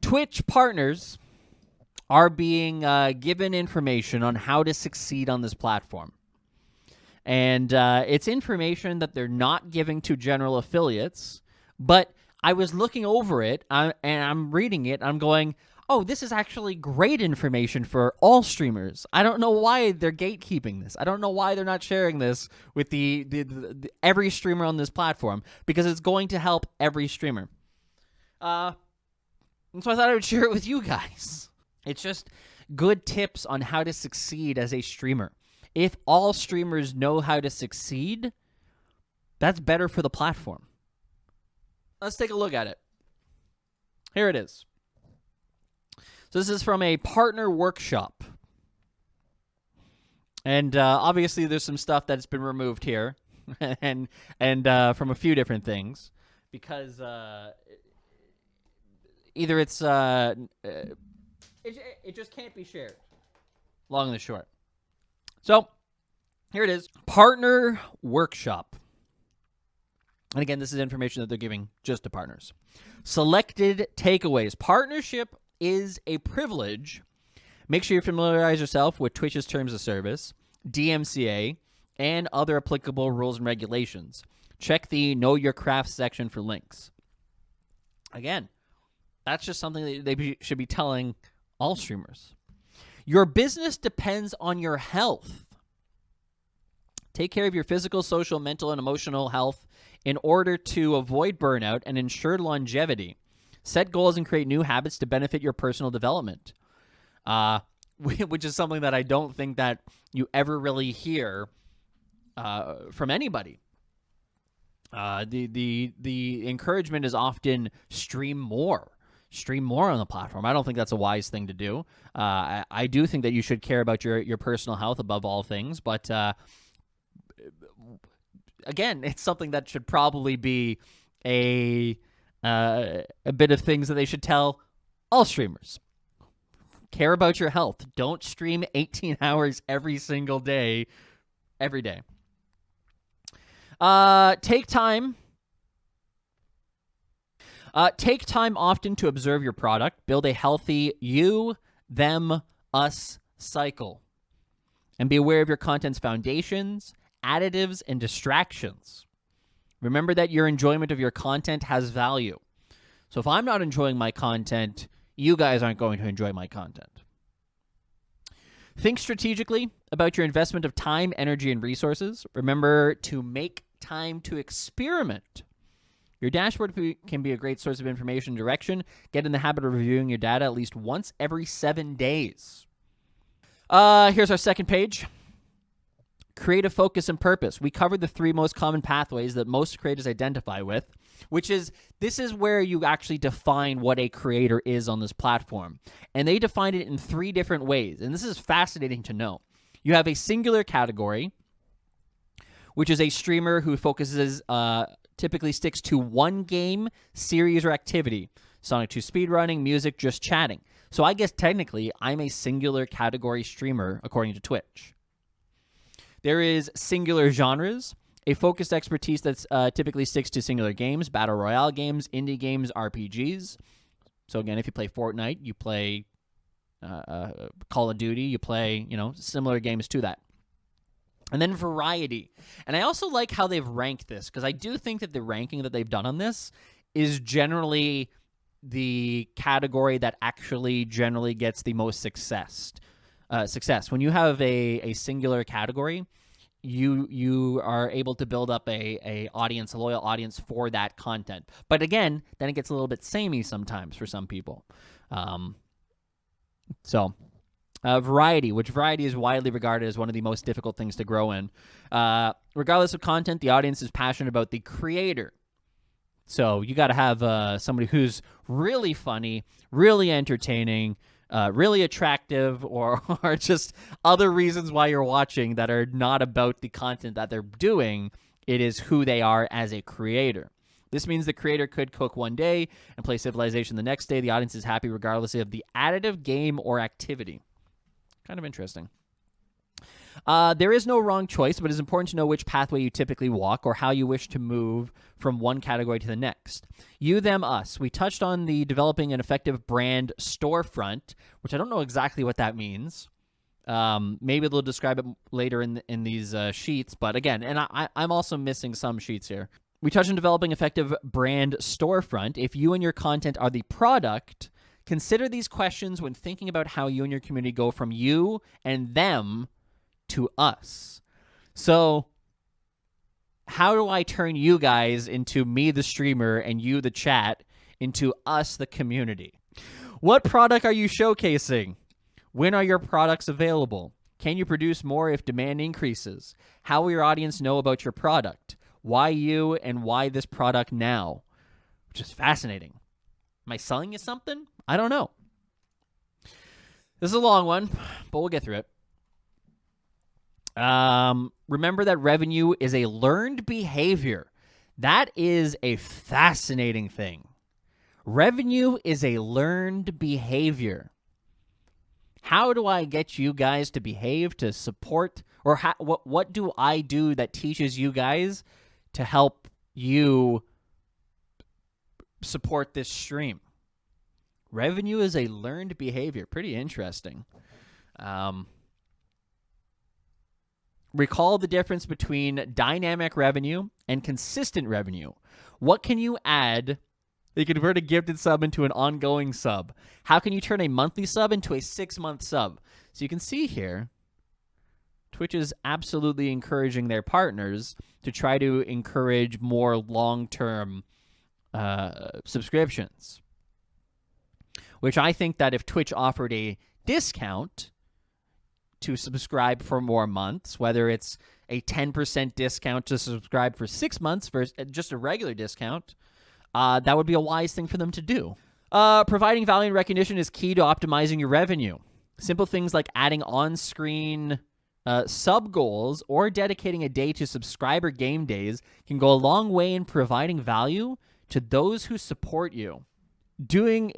Twitch partners are being given information on how to succeed on this platform. And it's information that they're not giving to general affiliates. But I was looking over it, and I'm reading it. I'm going, oh, this is actually great information for all streamers. I don't know why they're gatekeeping this. I don't know why they're not sharing this with the every streamer on this platform, because it's going to help every streamer. And so I thought I would share it with you guys. It's just good tips on how to succeed as a streamer. If all streamers know how to succeed, that's better for the platform. Let's take a look at it. Here it is. So this is from a partner workshop. And obviously there's some stuff that's been removed here and from a few different things, because either it's it just can't be shared. Long and the short. So here it is. Partner workshop. And again, this is information that they're giving just to partners. Selected takeaways. Partnership is a privilege. Make sure you familiarize yourself with Twitch's terms of service, DMCA, and other applicable rules and regulations. Check the Know Your Craft section for links. Again, that's just something that they should be telling all streamers. Your business depends on your health. Take care of your physical, social, mental, and emotional health in order to avoid burnout and ensure longevity. Set goals and create new habits to benefit your personal development, which is something that I don't think that you ever really hear from anybody. The encouragement is often stream more on the platform. I don't think that's a wise thing to do. I do think that you should care about your personal health above all things, but again, it's something that should probably be a bit of things that they should tell all streamers. Care about your health. Don't stream 18 hours every single day, every day. Take time often to observe your product. Build a healthy you, them, us cycle. And be aware of your content's foundations, additives, and distractions. Remember that your enjoyment of your content has value. So if I'm not enjoying my content, you guys aren't going to enjoy my content. Think strategically about your investment of time, energy, and resources. Remember to make time to experiment. Your dashboard can be a great source of information and direction. Get in the habit of reviewing your data at least once every 7 days. Here's our second page. Creative focus and purpose. We covered the 3 most common pathways that most creators identify with, this is where you actually define what a creator is on this platform. And they define it in 3 different ways. And this is fascinating to know. You have a singular category, which is a streamer who focuses, typically sticks to one game, series, or activity. Sonic 2 speedrunning, music, just chatting. So I guess technically I'm a singular category streamer according to Twitch. There is singular genres, a focused expertise that typically sticks to singular games, battle royale games, indie games, RPGs. So again, if you play Fortnite, you play Call of Duty, you play, similar games to that. And then variety. And I also like how they've ranked this, because I do think that the ranking that they've done on this is generally the category that actually generally gets the most success. When you have a singular category, you are able to build up a loyal audience for that content. But again, then it gets a little bit samey sometimes for some people. Variety, which variety is widely regarded as one of the most difficult things to grow in. Regardless of content, the audience is passionate about the creator. So you got to have somebody who's really funny, really entertaining, really attractive, or just other reasons why you're watching that are not about the content that they're doing. It is who they are as a creator. This means the creator could cook one day and play Civilization the next day. The audience is happy regardless of the additive game or activity. Kind of interesting. There is no wrong choice, but it's important to know which pathway you typically walk or how you wish to move from one category to the next. You, them, us. We touched on the developing an effective brand storefront, which I don't know exactly what that means. Maybe they'll describe it later in these sheets, but again, and I'm also missing some sheets here. We touched on developing effective brand storefront. If you and your content are the product, consider these questions when thinking about how you and your community go from you and them to us. So how do I turn you guys into me, the streamer, and you, the chat, into us, the community? What product are you showcasing? When are your products available? Can you produce more if demand increases? How will your audience know about your product? Why you and why this product now? Which is fascinating. Am I selling you something? I don't know. This is a long one, but we'll get through it. Remember that revenue is a learned behavior. That is a fascinating thing. Revenue is a learned behavior. How do I get you guys to behave, to support, or what do I do that teaches you guys to help you support this stream? Revenue is a learned behavior. Pretty interesting. Recall the difference between dynamic revenue and consistent revenue. What can you add? You convert a gifted sub into an ongoing sub. How can you turn a monthly sub into a 6-month sub? So you can see here, Twitch is absolutely encouraging their partners to try to encourage more long-term subscriptions. Which I think that if Twitch offered a discount to subscribe for more months, whether it's a 10% discount to subscribe for 6 months versus just a regular discount, that would be a wise thing for them to do. Providing value and recognition is key to optimizing your revenue. Simple things like adding on-screen sub goals or dedicating a day to subscriber game days can go a long way in providing value to those who support you. And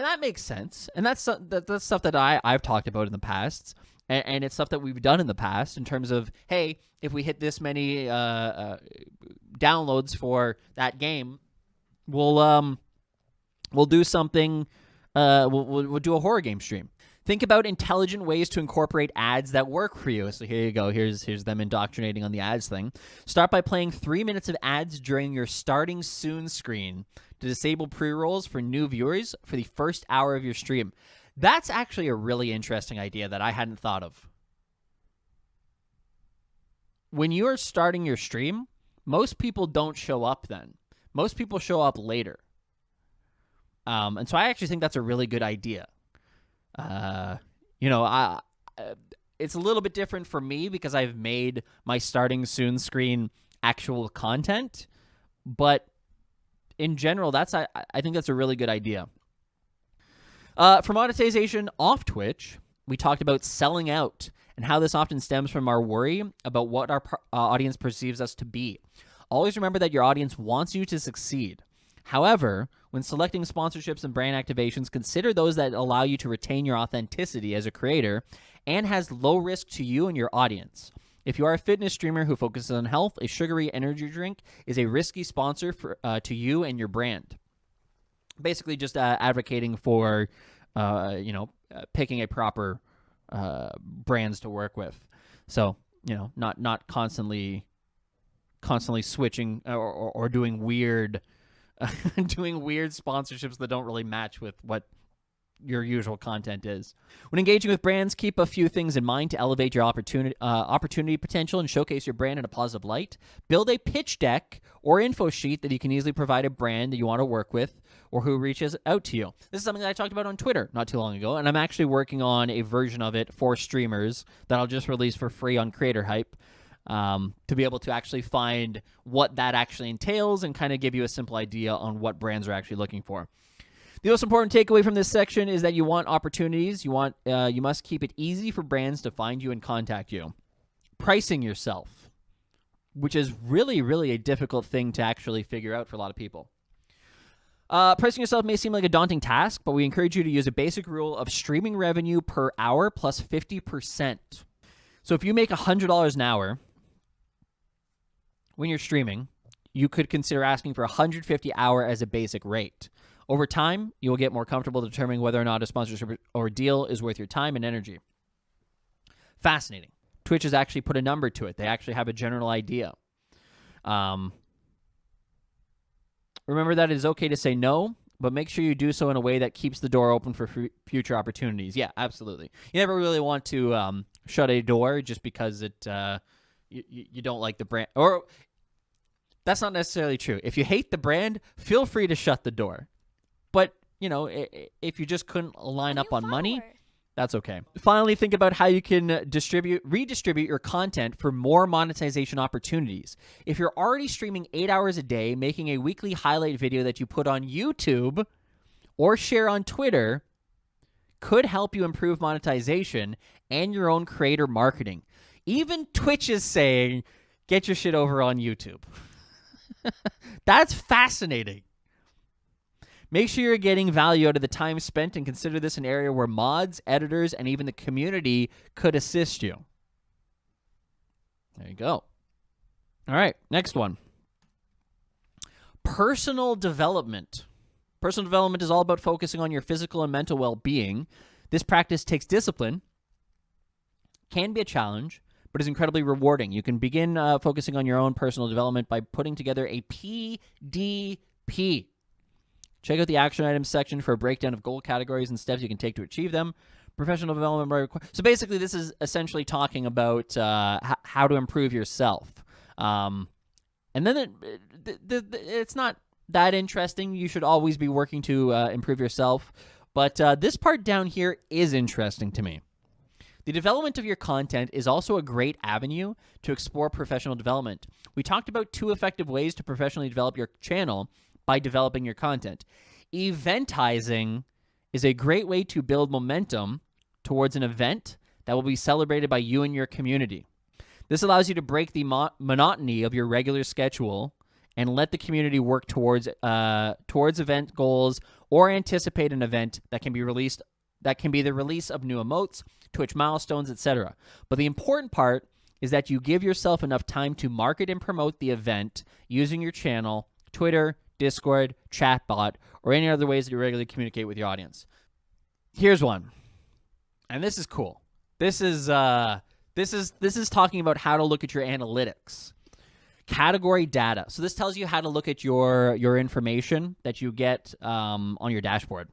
that makes sense. And that's stuff that I've talked about in the past. And it's stuff that we've done in the past in terms of, hey, if we hit this many downloads for that game, we'll do something. We'll do a horror game stream. Think about intelligent ways to incorporate ads that work for you. So here you go. Here's them indoctrinating on the ads thing. Start by playing 3 minutes of ads during your starting soon screen to disable pre-rolls for new viewers for the first hour of your stream. That's actually a really interesting idea that I hadn't thought of. When you are starting your stream, most people don't show up then. Most people show up later. And so I actually think that's a really good idea. It's a little bit different for me because I've made my starting soon screen actual content. But in general, I think that's a really good idea. For monetization off Twitch, we talked about selling out and how this often stems from our worry about what our audience perceives us to be. Always remember that your audience wants you to succeed. However, when selecting sponsorships and brand activations, consider those that allow you to retain your authenticity as a creator and has low risk to you and your audience. If you are a fitness streamer who focuses on health, a sugary energy drink is a risky sponsor to you and your brand. Basically just advocating for, picking a proper brands to work with. So, not constantly switching or doing weird sponsorships that don't really match with what your usual content is. When engaging with brands, keep a few things in mind to elevate your opportunity potential and showcase your brand in a positive light. Build a pitch deck or info sheet that you can easily provide a brand that you want to work with or who reaches out to you. This is something that I talked about on Twitter not too long ago, and I'm actually working on a version of it for streamers that I'll just release for free on Creator Hype. To be able to actually find what that actually entails and kind of give you a simple idea on what brands are actually looking for. The most important takeaway from this section is that you want opportunities. You must keep it easy for brands to find you and contact you. Pricing yourself, which is really, really a difficult thing to actually figure out for a lot of people. Pricing yourself may seem like a daunting task, but we encourage you to use a basic rule of streaming revenue per hour plus 50%. So if you make $100 an hour when you're streaming, you could consider asking for $150 an hour as a basic rate. Over time, you will get more comfortable determining whether or not a sponsorship or deal is worth your time and energy. Fascinating. Twitch has actually put a number to it. They actually have a general idea. Remember that it is okay to say no, but make sure you do so in a way that keeps the door open for future opportunities. Yeah, absolutely. You never really want to shut a door just because you don't like the brand. Or that's not necessarily true. If you hate the brand, feel free to shut the door. But, if you just couldn't line up on money, that's okay. Finally, think about how you can redistribute your content for more monetization opportunities. If you're already streaming 8 hours a day, making a weekly highlight video that you put on YouTube or share on Twitter could help you improve monetization and your own creator marketing. Even Twitch is saying, get your shit over on YouTube. That's fascinating. Make sure you're getting value out of the time spent and consider this an area where mods, editors, and even the community could assist you. There you go. All right, next one. Personal development. Personal development is all about focusing on your physical and mental well-being. This practice takes discipline, can be a challenge, but is incredibly rewarding. You can begin focusing on your own personal development by putting together a PDP. Check out the action items section for a breakdown of goal categories and steps you can take to achieve them. Professional development. So basically, this is essentially talking about how to improve yourself. And then it's not that interesting. You should always be working to improve yourself. But this part down here is interesting to me. The development of your content is also a great avenue to explore professional development. We talked about 2 effective ways to professionally develop your channel by developing your content. Eventizing is a great way to build momentum towards an event that will be celebrated by you and your community. This allows you to break the monotony of your regular schedule and let the community work towards event goals or anticipate an event that can be released. That can be the release of new emotes, Twitch milestones, etc. But the important part is that you give yourself enough time to market and promote the event using your channel, Twitter, Discord, chatbot, or any other ways that you regularly communicate with your audience. Here's one, and this is cool. This is talking about how to look at your analytics. Category data. So this tells you how to look at your information that you get on your dashboard.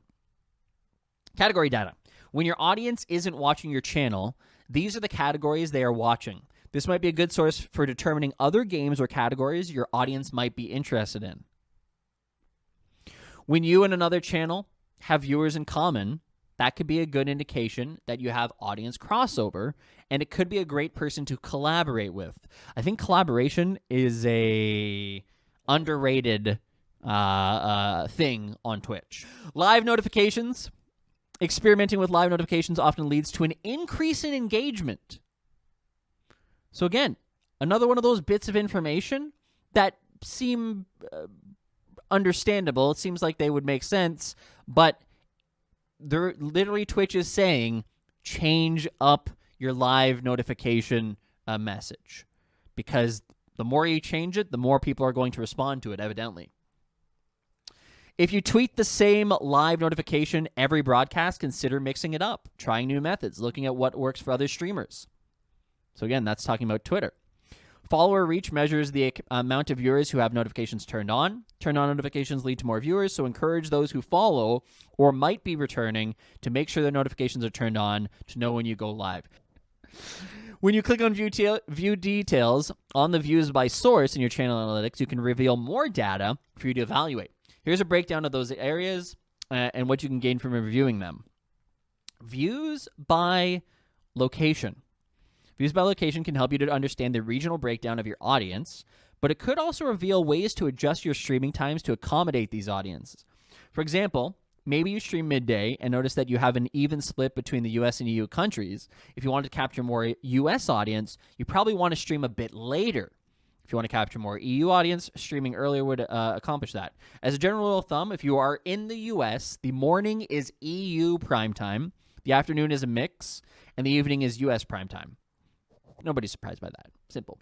Category data. When your audience isn't watching your channel, these are the categories they are watching. This might be a good source for determining other games or categories your audience might be interested in. When you and another channel have viewers in common, that could be a good indication that you have audience crossover, and it could be a great person to collaborate with. I think collaboration is a underrated thing on Twitch. Live notifications. Experimenting with live notifications often leads to an increase in engagement. So again, another one of those bits of information that seem understandable. It seems like they would make sense, but they're literally Twitch is saying change up your live notification message, because the more you change it, the more people are going to respond to it, evidently. If you tweet the same live notification every broadcast, consider mixing it up, trying new methods, looking at what works for other streamers. So again, that's talking about Twitter. Follower reach measures the amount of viewers who have notifications turned on. Turn on notifications lead to more viewers, so encourage those who follow or might be returning to make sure their notifications are turned on to know when you go live. When you click on view details on the views by source in your channel analytics, you can reveal more data for you to evaluate. Here's a breakdown of those areas and what you can gain from reviewing them. Views by location. Views by location can help you to understand the regional breakdown of your audience, but it could also reveal ways to adjust your streaming times to accommodate these audiences. For example, maybe you stream midday and notice that you have an even split between the US and EU countries. If you want to capture more US audience, you probably want to stream a bit later. If you want to capture more EU audience, streaming earlier would accomplish that. As a general rule of thumb, if you are in the US, the morning is EU prime time, the afternoon is a mix, and the evening is US prime time. Nobody's surprised by that. Simple.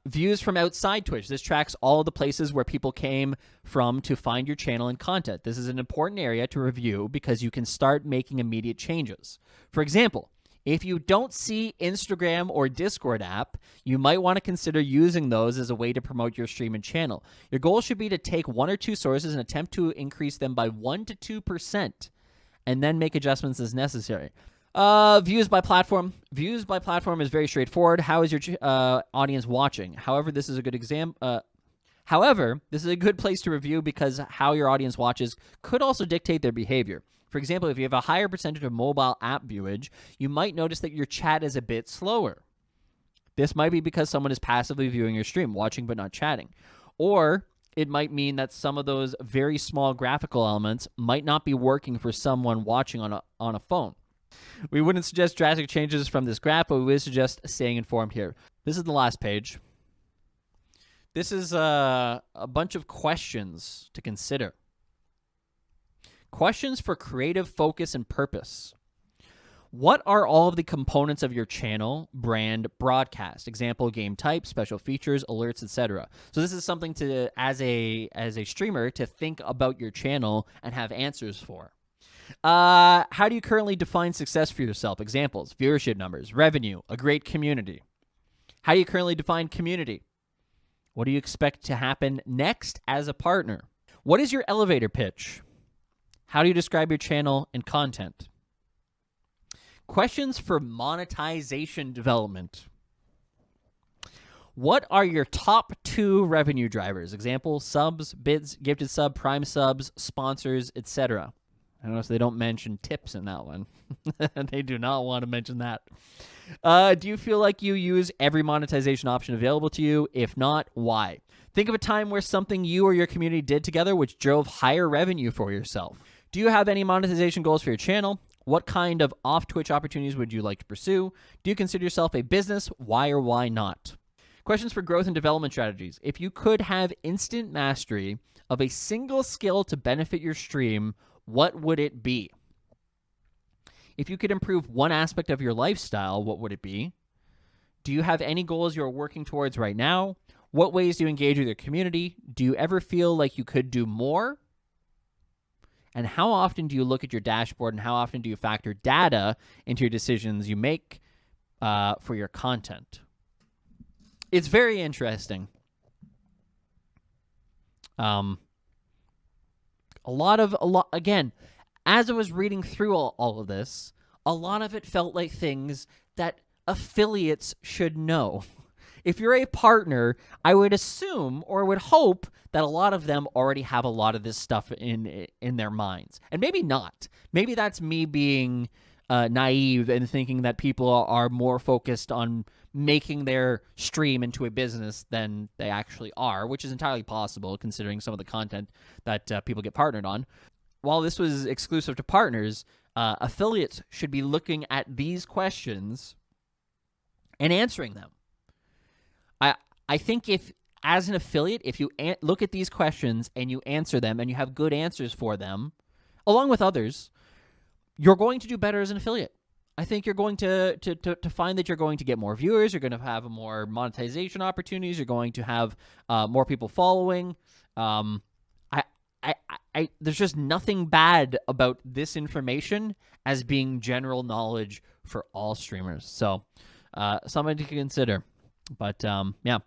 Views from outside Twitch. This tracks all of the places where people came from to find your channel and content. This is an important area to review because you can start making immediate changes. For example, if you don't see Instagram or Discord app, you might want to consider using those as a way to promote your stream and channel. Your goal should be to take one or two sources and attempt to increase them by 1 to 2%, and then make adjustments as necessary. Views by platform. Views by platform is very straightforward. How is your audience watching? However, this is a good this is a good place to review because how your audience watches could also dictate their behavior. For example, if you have a higher percentage of mobile app viewage, you might notice that your chat is a bit slower. This might be because someone is passively viewing your stream, watching but not chatting. Or it might mean that some of those very small graphical elements might not be working for someone watching on a phone. We wouldn't suggest drastic changes from this graph, but we would suggest staying informed here. This is the last page. This is a bunch of questions to consider. Questions for creative focus and purpose. What are all of the components of your channel, brand, broadcast? Example, game type, special features, alerts, etc. So this is something to, as a streamer, to think about your channel and have answers for. How do you currently define success for yourself? Examples, viewership numbers, revenue, a great community. How do you currently define community? What do you expect to happen next as a partner? What is your elevator pitch? How do you describe your channel and content? Questions for monetization development. What are your top 2 revenue drivers? Example, subs, bids, gifted sub, prime subs, sponsors, etc. I notice they don't mention tips in that one. They do not want to mention that. Do you feel like you use every monetization option available to you? If not, why? Think of a time where something you or your community did together which drove higher revenue for yourself. Do you have any monetization goals for your channel? What kind of off-Twitch opportunities would you like to pursue? Do you consider yourself a business? Why or why not? Questions for growth and development strategies. If you could have instant mastery of a single skill to benefit your stream, what would it be? If you could improve one aspect of your lifestyle, what would it be? Do you have any goals you're working towards right now? What ways do you engage with your community? Do you ever feel like you could do more? And how often do you look at your dashboard and how often do you factor data into your decisions you make for your content? It's very interesting. Again, as I was reading through all of this, a lot of it felt like things that affiliates should know. If you're a partner, I would assume or would hope that a lot of them already have a lot of this stuff in their minds. And maybe not. Maybe that's me being naive and thinking that people are more focused on making their stream into a business than they actually are, which is entirely possible considering some of the content that people get partnered on. While this was exclusive to partners, affiliates should be looking at these questions and answering them. I think if, as an affiliate, if you look at these questions and you answer them and you have good answers for them, along with others, you're going to do better as an affiliate. I think you're going to find that you're going to get more viewers, you're going to have more monetization opportunities, you're going to have more people following. There's just nothing bad about this information as being general knowledge for all streamers. So something to consider. But yeah.